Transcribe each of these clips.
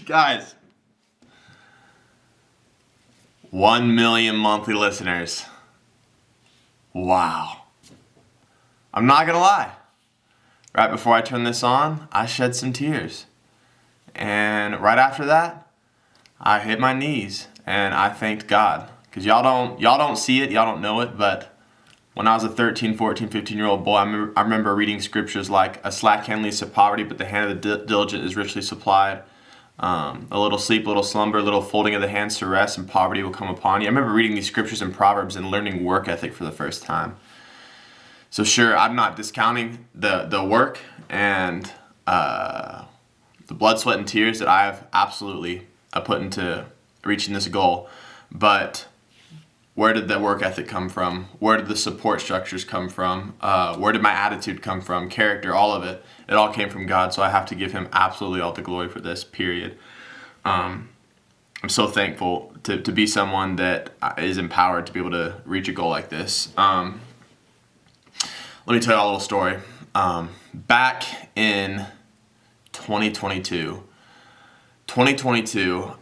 Guys, 1 million monthly listeners. Wow. I'm not gonna lie. Right before I turned this on, I shed some tears. And right after that, I hit my knees and I thanked God. Because y'all don't see it, y'all don't know it, but when I was a 13, 14, 15-year-old boy, I remember reading scriptures like, a slack hand leads to poverty, but the hand of the diligent is richly supplied. A little sleep, a little slumber, a little folding of the hands to rest, and poverty will come upon you. I remember reading these scriptures in Proverbs and learning work ethic for the first time. So sure, I'm not discounting the work and the blood, sweat, and tears that I have absolutely put into reaching this goal. But where did the work ethic come from? Where did the support structures come from? Where did my attitude come from? Character, all of it. It all came from God, so I have to give him absolutely all the glory for this, period. I'm so thankful to be someone that is empowered to be able to reach a goal like this. Let me tell you a little story. Back in 2022,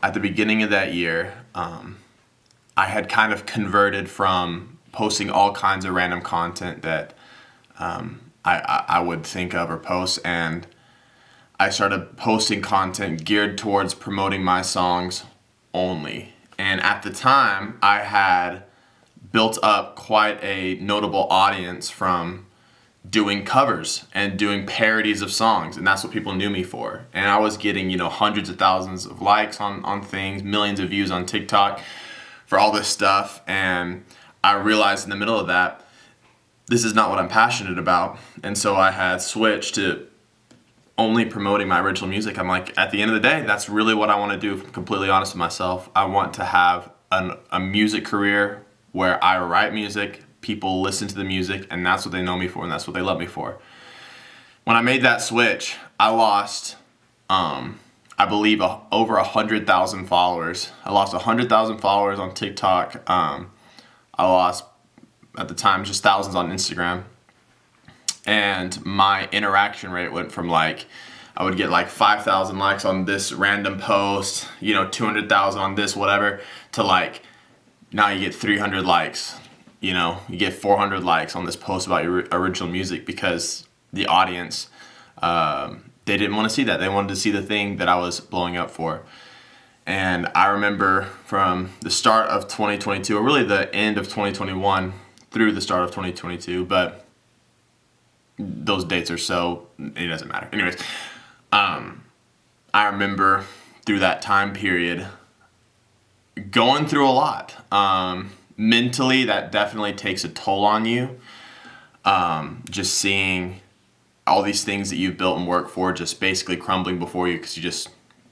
at the beginning of that year, I had kind of converted from posting all kinds of random content that I would think of or post, and I started posting content geared towards promoting my songs only. And at the time, I had built up quite a notable audience from doing covers and doing parodies of songs, and that's what people knew me for. And I was getting, hundreds of thousands of likes on things, millions of views on TikTok for all this stuff. And I realized in the middle of that, this is not what I'm passionate about. And so I had switched to only promoting my original music. I'm like, at the end of the day, that's really what I want to do, if I'm completely honest with myself. I want to have a music career where I write music, people listen to the music, and that's what they know me for, and that's what they love me for. When I made that switch, I lost, I believe, over 100,000 followers. I lost 100,000 followers on TikTok. I lost, at the time, just thousands on Instagram. And my interaction rate went from I would get 5,000 likes on this random post, 200,000 on this, whatever, to now you get 300 likes. You get 400 likes on this post about your original music, because the audience, they didn't want to see that. They wanted to see the thing that I was blowing up for. And I remember from the start of 2022, or really the end of 2021 through the start of 2022, but those dates are so, it doesn't matter. Anyways, I remember through that time period going through a lot. Mentally, that definitely takes a toll on you. Just seeing all these things that you've built and worked for just basically crumbling before you, because you just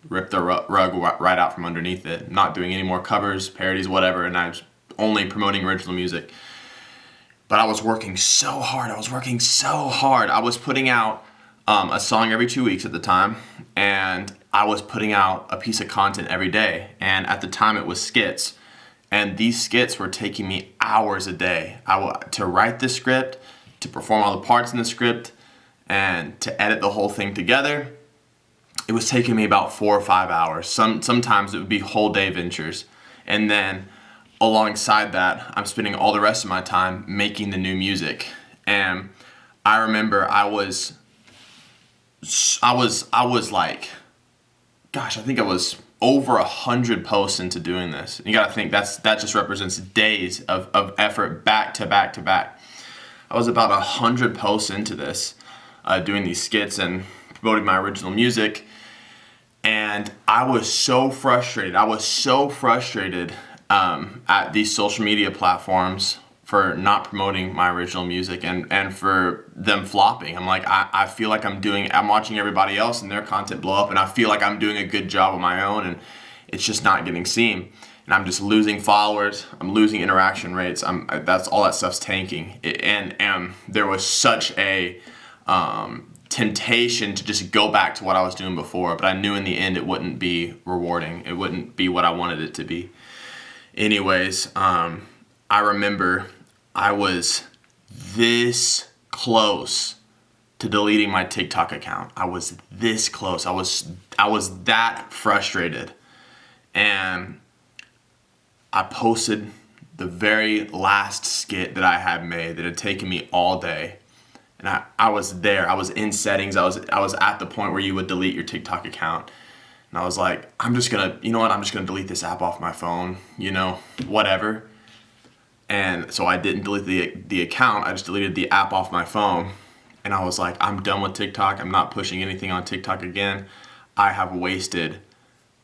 ripped the rug right out from underneath it. Not doing any more covers, parodies, whatever, and I was only promoting original music. But I was working so hard. I was putting out a song every 2 weeks at the time, and I was putting out a piece of content every day. And at the time, it was skits. And these skits were taking me hours a day. To write the script, to perform all the parts in the script, and to edit the whole thing together. It was taking me about 4 or 5 hours. Sometimes it would be whole day ventures. And then alongside that, I'm spending all the rest of my time making the new music. And I remember I was over 100 posts into doing this. You gotta think that just represents days of effort back to back to back. I was about 100 posts into this, doing these skits and promoting my original music. And I was so frustrated. At these social media platforms for not promoting my original music and for them flopping. I'm like, I feel like I'm watching everybody else and their content blow up, and I feel like I'm doing a good job on my own, and it's just not getting seen. And I'm just losing followers. I'm losing interaction rates. That's all that stuff's tanking. And there was such a temptation to just go back to what I was doing before, but I knew in the end it wouldn't be rewarding. It wouldn't be what I wanted it to be. Anyways, I remember I was this close to deleting my TikTok account. I was this close. I was I was that frustrated. And I posted the very last skit that I had made that had taken me all day. And I was there. I was in settings. I was at the point where you would delete your TikTok account. And I was like, I'm just gonna delete this app off my phone, whatever. And so I didn't delete the account. I just deleted the app off my phone. And I was like, I'm done with TikTok. I'm not pushing anything on TikTok again. I have wasted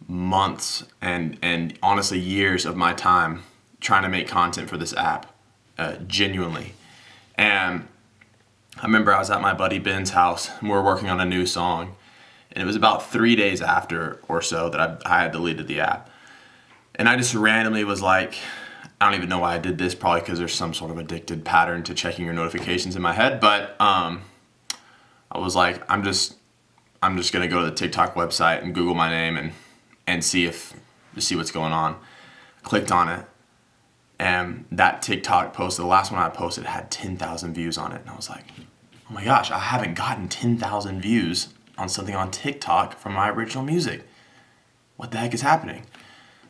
months and honestly years of my time trying to make content for this app, genuinely. And I remember I was at my buddy Ben's house and we were working on a new song. And it was about 3 days after or so that I had deleted the app. And I just randomly was like, I don't even know why I did this, probably because there's some sort of addicted pattern to checking your notifications in my head. But I was like, I'm just gonna go to the TikTok website and Google my name and see what's going on. Clicked on it, and that TikTok post, the last one I posted, had 10,000 views on it. And I was like, oh my gosh, I haven't gotten 10,000 views on something on TikTok from my original music. What the heck is happening?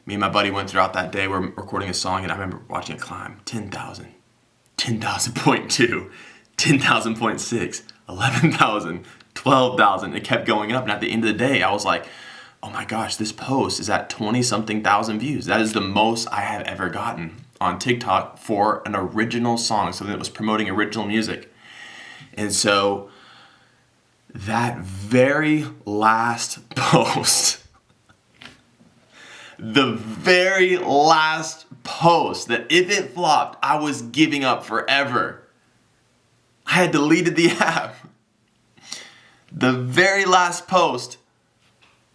Me and my buddy went throughout that day. We're recording a song, and I remember watching it climb 10,000, 10,000.2, 10,000.6, 11,000, 12,000. It kept going up, and at the end of the day, I was like, oh my gosh, this post is at 20-something thousand views. That is the most I have ever gotten on TikTok for an original song, something that was promoting original music. And so that very last post, the very last post that if it flopped, I was giving up forever. I had deleted the app. The very last post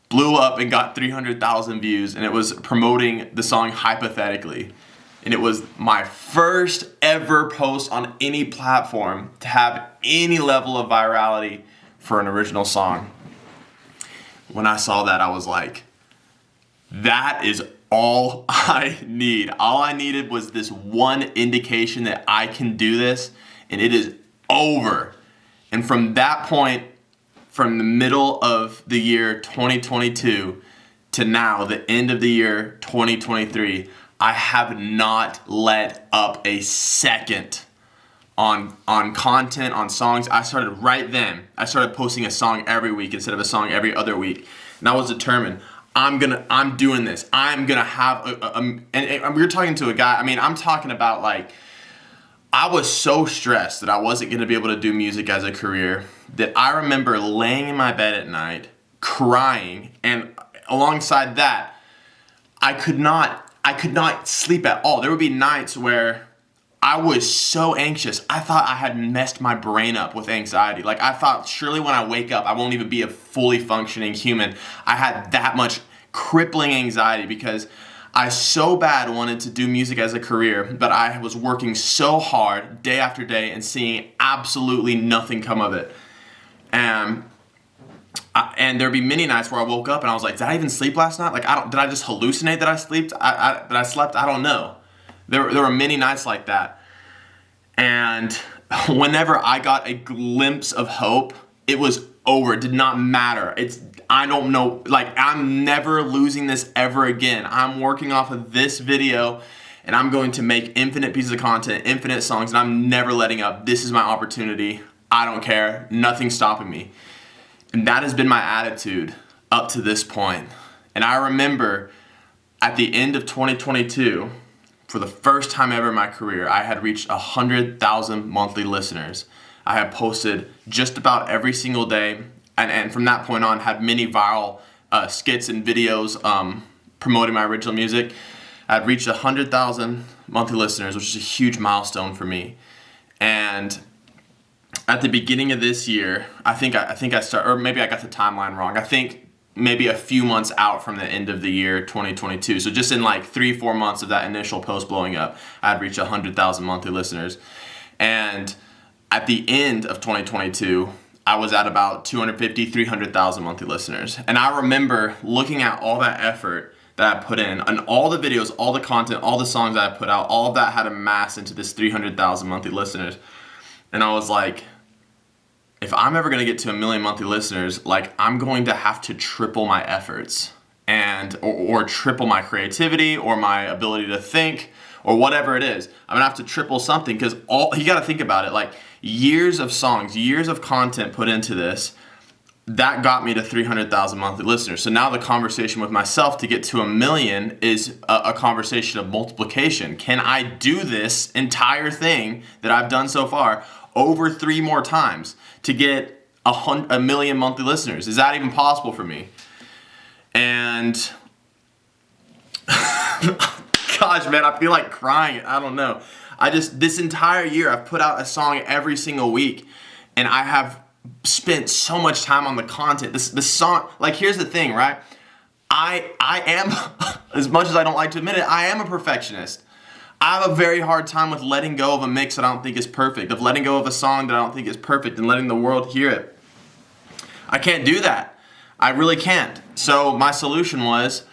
blew up and got 300,000 views, and it was promoting the song Hypothetically. And it was my first ever post on any platform to have any level of virality for an original song. When I saw that, I was like, that is all I need. All I needed was this one indication that I can do this, and it is over. And from that point, from the middle of the year 2022 to now, the end of the year 2023, I have not let up a second on content, on songs. I started right then. I started posting a song every week instead of a song every other week. And I was determined, I'm doing this. I'm gonna have and we were talking to a guy. I mean, I'm talking about like, I was so stressed that I wasn't gonna be able to do music as a career that I remember laying in my bed at night, crying, and alongside that, I could not sleep at all. There would be nights where I was so anxious. I thought I had messed my brain up with anxiety. Like, I thought surely when I wake up, I won't even be a fully functioning human. I had that much crippling anxiety because I so bad wanted to do music as a career, but I was working so hard day after day and seeing absolutely nothing come of it. And there'd be many nights where I woke up and I was like, did I even sleep last night? Like, did I just hallucinate that I slept? That I slept? I don't know. There were many nights like that. And whenever I got a glimpse of hope, it was over. It did not matter. I don't know, like, I'm never losing this ever again. I'm working off of this video and I'm going to make infinite pieces of content, infinite songs, and I'm never letting up. This is my opportunity. I don't care. Nothing's stopping me. And that has been my attitude up to this point. And I remember at the end of 2022, for the first time ever in my career, I had reached 100,000 monthly listeners. I had posted just about every single day, and from that point on, had many viral skits and videos promoting my original music. I had reached 100,000 monthly listeners, which is a huge milestone for me. And at the beginning of this year, I think I started, or maybe I got the timeline wrong. I think maybe a few months out from the end of the year 2022. So just in like 3-4 months of that initial post blowing up, I had reached 100,000 monthly listeners. And at the end of 2022, I was at about 250, 300,000 monthly listeners. And I remember looking at all that effort that I put in and all the videos, all the content, all the songs that I put out, all of that had amassed into this 300,000 monthly listeners. And I was like, if I'm ever going to get to 1 million monthly listeners, like I'm going to have to triple my efforts and or triple my creativity or my ability to think or whatever it is. I'm gonna have to triple something because all you got to think about it, like years of songs, years of content put into this. That got me to 300,000 monthly listeners. So now the conversation with myself to get to 1 million is a conversation of multiplication. Can I do this entire thing that I've done so far over 3 more times to get 1 million monthly listeners? Is that even possible for me? And gosh, man, I feel like crying. I don't know. This entire year, I've put out a song every single week, and I have spent so much time on the content. This song, like, here's the thing, right? I am, as much as I don't like to admit it, I am a perfectionist. I have a very hard time with letting go of a mix that I don't think is perfect, of letting go of a song that I don't think is perfect and letting the world hear it. I can't do that. I really can't. So my solution was,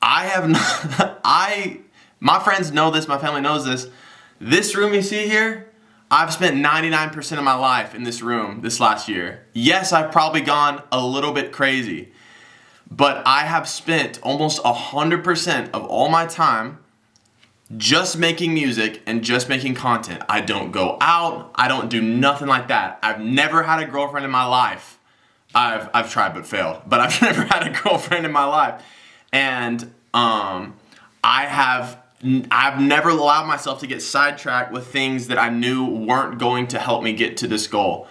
my friends know this, my family knows this. This room you see here, I've spent 99% of my life in this room this last year. Yes, I've probably gone a little bit crazy, but I have spent almost 100% of all my time just making music and just making content. I don't go out, I don't do nothing like that. I've never had a girlfriend in my life. I've tried but failed, but I've never had a girlfriend in my life. And I've never allowed myself to get sidetracked with things that I knew weren't going to help me get to this goal.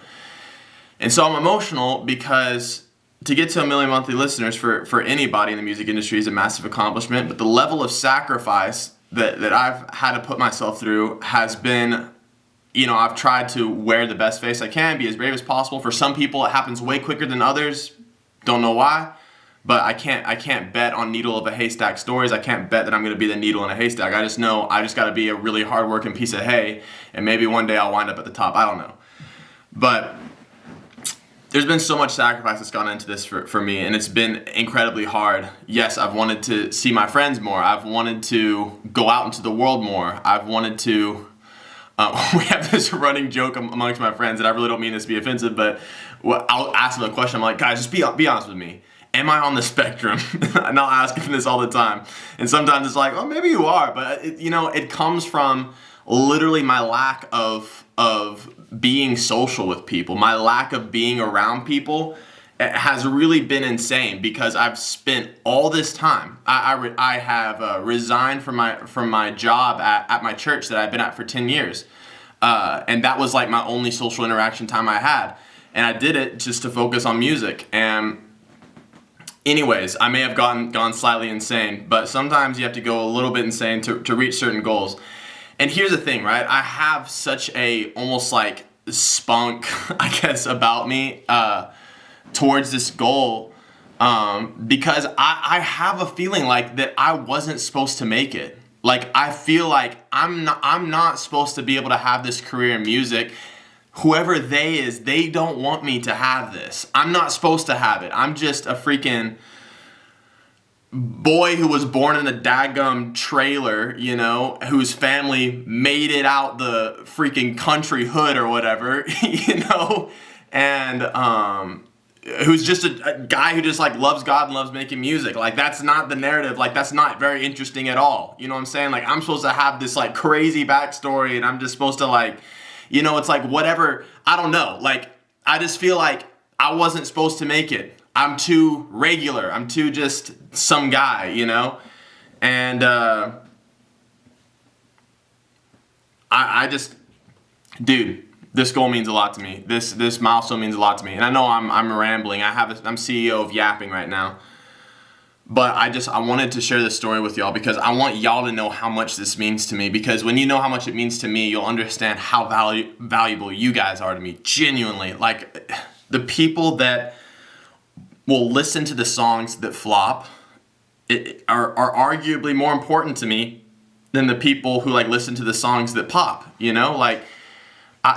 And so I'm emotional because to get to 1 million monthly listeners for anybody in the music industry is a massive accomplishment, but the level of sacrifice that I've had to put myself through has been, I've tried to wear the best face I can, be as brave as possible. For some people, it happens way quicker than others. Don't know why. But I can't bet on needle of a haystack stories. I can't bet that I'm going to be the needle in a haystack. I just know I just got to be a really hardworking piece of hay, and maybe one day I'll wind up at the top. I don't know. But there's been so much sacrifice that's gone into this for me, and it's been incredibly hard. Yes, I've wanted to see my friends more. I've wanted to go out into the world more. I've wanted to... we have this running joke amongst my friends, and I really don't mean this to be offensive, but I'll ask them a question. I'm like, guys, just be honest with me. Am I on the spectrum? And I'll ask them this all the time. And sometimes it's like, oh, maybe you are. But, it comes from literally my lack of being social with people. My lack of being around people has really been insane because I've spent all this time. I have resigned from my job at my church that I've been at for 10 years. And that was like my only social interaction time I had. And I did it just to focus on music. And anyways, I may have gone slightly insane, but sometimes you have to go a little bit insane to reach certain goals. And here's the thing, right? I have such a almost like spunk, I guess, about me towards this goal because I have a feeling like that I wasn't supposed to make it. Like I feel like I'm not supposed to be able to have this career in music. Whoever they don't want me to have this. I'm not supposed to have it. I'm just a freaking boy who was born in a daggum trailer, whose family made it out the freaking country hood or whatever, and who's just a guy who just like loves God and loves making music. Like that's not the narrative. Like that's not very interesting at all. You know what I'm saying? Like I'm supposed to have this like crazy backstory, and I'm just supposed to like, it's like whatever, I don't know. Like, I just feel like I wasn't supposed to make it. I'm too regular. I'm too just some guy, And I just, dude, this goal means a lot to me. This milestone means a lot to me. And I know I'm rambling. I'm CEO of Yapping right now. But I wanted to share this story with y'all because I want y'all to know how much this means to me. Because when you know how much it means to me, you'll understand how valuable you guys are to me. Genuinely. Like, the people that will listen to the songs that flop are arguably more important to me than the people who, like, listen to the songs that pop.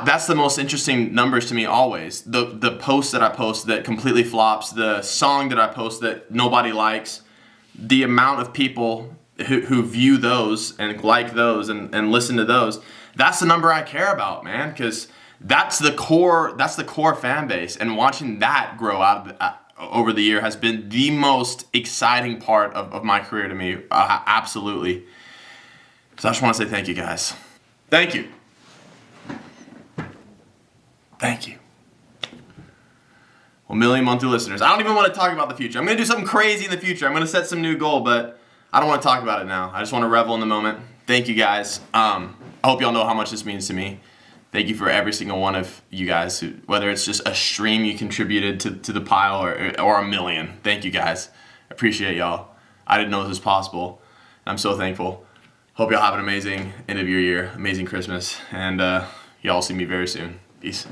That's the most interesting numbers to me always. The post that I post that completely flops, the song that I post that nobody likes, the amount of people who view those and like those and listen to those, that's the number I care about, man, because that's the core fan base, and watching that grow out of over the year has been the most exciting part of my career to me. Absolutely. So I just want to say thank you, guys. Thank you. Thank you. Well, million monthly listeners. I don't even want to talk about the future. I'm going to do something crazy in the future. I'm going to set some new goal, but I don't want to talk about it now. I just want to revel in the moment. Thank you, guys. I hope y'all know how much this means to me. Thank you for every single one of you guys, whether it's just a stream you contributed to the pile or a million. Thank you, guys. Appreciate y'all. I didn't know this was possible. I'm so thankful. Hope y'all have an amazing end of your year, amazing Christmas, and y'all see me very soon. Peace.